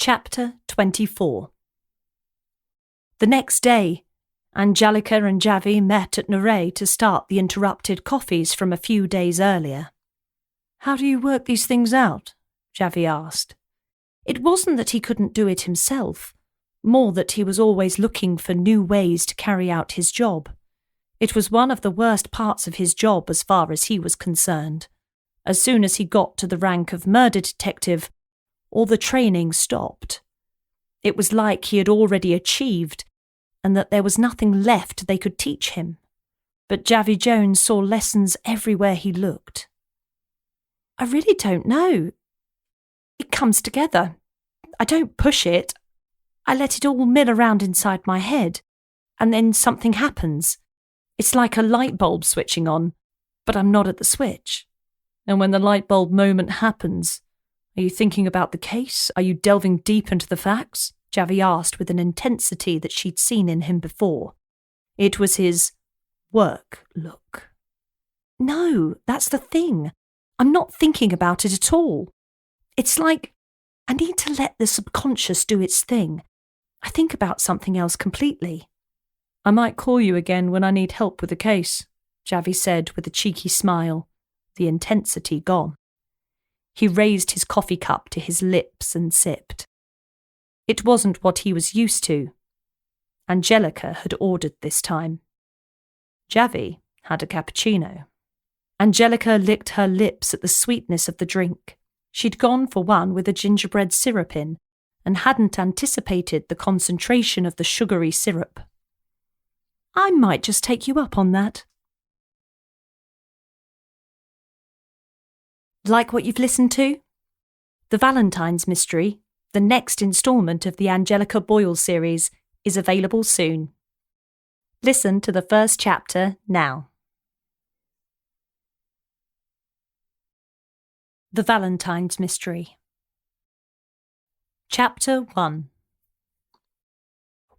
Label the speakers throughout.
Speaker 1: Chapter 24. The next day, Angelica and Javi met at Noray to start the interrupted coffees from a few days earlier. "How do you work these things out?" Javi asked. It wasn't that he couldn't do it himself, more that he was always looking for new ways to carry out his job. It was one of the worst parts of his job as far as he was concerned. As soon as he got to the rank of murder detective, all the training stopped. It was like he had already achieved, and that there was nothing left they could teach him. But Javi Jones saw lessons everywhere he looked. "I really don't know. It comes together. I don't push it. I let it all mill around inside my head, and then something happens. It's like a light bulb switching on, but I'm not at the switch." "And when the light bulb moment happens, are you thinking about the case? Are you delving deep into the facts?" Javi asked with an intensity that she'd seen in him before. It was his work look. "No, that's the thing. I'm not thinking about it at all. It's like I need to let the subconscious do its thing. I think about something else completely." "I might call you again when I need help with the case," Javi said with a cheeky smile, the intensity gone. He raised his coffee cup to his lips and sipped. It wasn't what he was used to. Angelica had ordered this time. Javi had a cappuccino. Angelica licked her lips at the sweetness of the drink. She'd gone for one with a gingerbread syrup in, and hadn't anticipated the concentration of the sugary syrup. "I might just take you up on that." Like what you've listened to? The Valentine's Mystery, the next instalment of the Angelica Boyle series, is available soon. Listen to the first chapter now. The Valentine's Mystery. Chapter 1.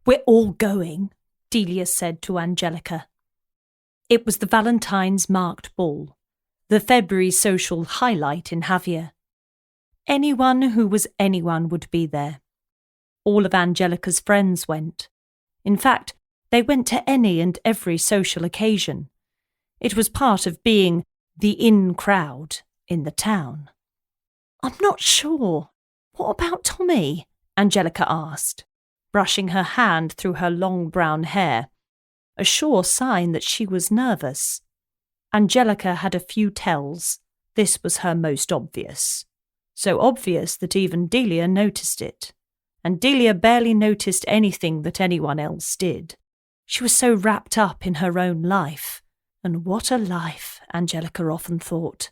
Speaker 1: "We're all going," Delia said to Angelica. It was the Valentine's marked ball, the February social highlight in Javier. Anyone who was anyone would be there. All of Angelica's friends went. In fact, they went to any and every social occasion. It was part of being the in crowd in the town. "I'm not sure. What about Tommy?" Angelica asked, brushing her hand through her long brown hair, a sure sign that she was nervous. Angelica had a few tells. This was her most obvious. So obvious that even Delia noticed it. And Delia barely noticed anything that anyone else did. She was so wrapped up in her own life. And what a life, Angelica often thought.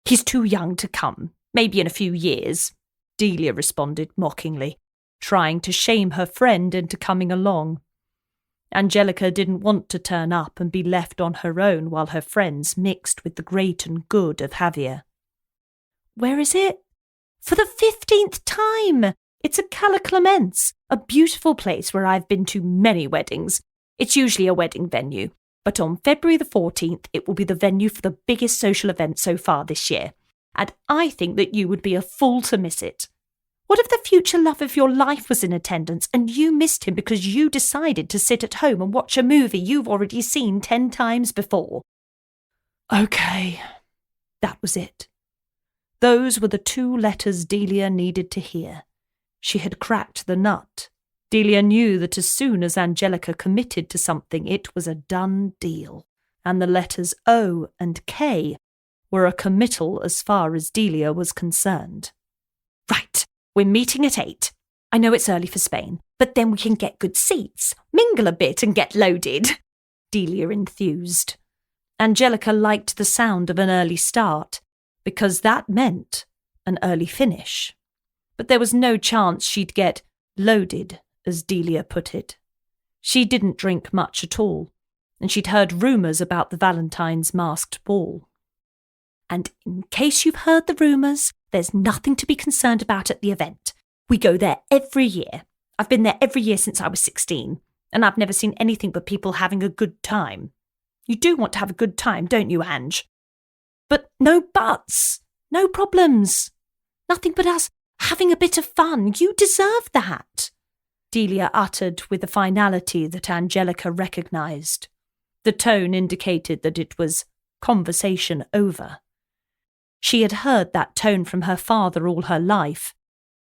Speaker 1: "He's too young to come. Maybe in a few years," Delia responded mockingly, trying to shame her friend into coming along. Angelica didn't want to turn up and be left on her own while her friends mixed with the great and good of Javier. "Where is it?" "For the 15th time! It's at Cala Clements, a beautiful place where I've been to many weddings. It's usually a wedding venue, but on February the 14th it will be the venue for the biggest social event so far this year, and I think that you would be a fool to miss it. What if the future love of your life was in attendance and you missed him because you decided to sit at home and watch a movie you've already seen 10 times before?" Okay, that was it. Those were the 2 letters Delia needed to hear. She had cracked the nut. Delia knew that as soon as Angelica committed to something, it was a done deal, and the letters O and K were a committal as far as Delia was concerned. "Right, we're meeting at 8. I know it's early for Spain, but then we can get good seats, mingle a bit and get loaded," Delia enthused. Angelica liked the sound of an early start, because that meant an early finish. But there was no chance she'd get loaded, as Delia put it. She didn't drink much at all, and she'd heard rumours about the Valentine's masked ball. "And in case you've heard the rumours, there's nothing to be concerned about at the event. We go there every year. I've been there every year since I was 16, and I've never seen anything but people having a good time. You do want to have a good time, don't you, Ange? But no buts, no problems. Nothing but us Having a bit of fun. You deserve that, Delia uttered with a finality that Angelica recognised. The tone indicated that it was conversation over. She had heard that tone from her father all her life.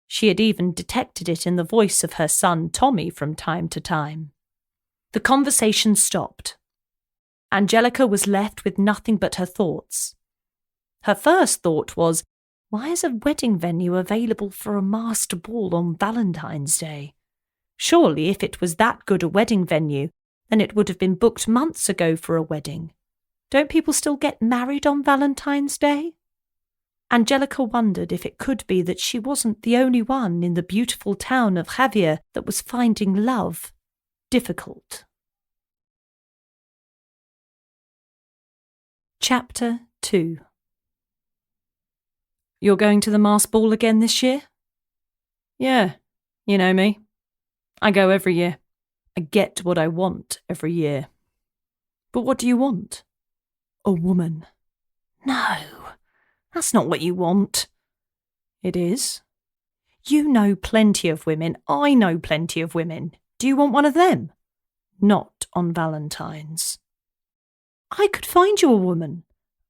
Speaker 1: She had even detected it in the voice of her son Tommy from time to time. The conversation stopped. Angelica was left with nothing but her thoughts. Her first thought was, why is a wedding venue available for a masked ball on Valentine's Day? Surely if it was that good a wedding venue, then it would have been booked months ago for a wedding. Don't people still get married on Valentine's Day? Angelica wondered if it could be that she wasn't the only one in the beautiful town of Javier that was finding love difficult. Chapter 2. You're going to the masked ball again this year? Yeah, you know me. I go every year. I get what I want every year. But what do you want? A woman. No, that's not what you want. It is. You know plenty of women. I know plenty of women. Do you want one of them? Not on Valentine's. I could find you a woman.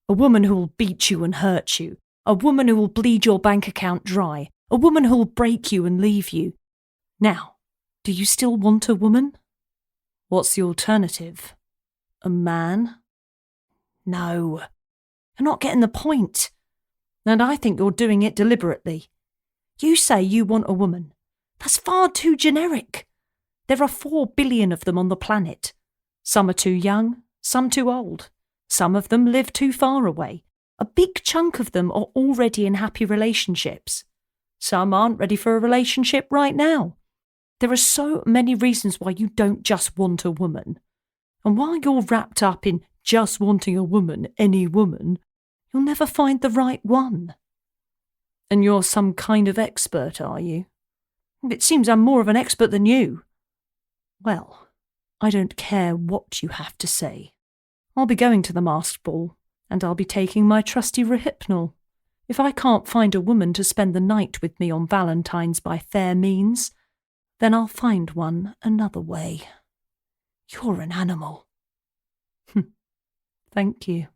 Speaker 1: A woman who will beat you and hurt you. A woman who will bleed your bank account dry. A woman who will break you and leave you. Now, do you still want a woman? What's the alternative? A man? No, you're not getting the point. And I think you're doing it deliberately. You say you want a woman. That's far too generic. There are 4 billion of them on the planet. Some are too young, some too old. Some of them live too far away. A big chunk of them are already in happy relationships. Some aren't ready for a relationship right now. There are so many reasons why you don't just want a woman. And while you're wrapped up in just wanting a woman, any woman, you'll never find the right one. And you're some kind of expert, are you? It seems I'm more of an expert than you. Well, I don't care what you have to say. I'll be going to the masked ball, and I'll be taking my trusty Rohypnol. If I can't find a woman to spend the night with me on Valentine's by fair means, then I'll find one another way. You're an animal. Thank you.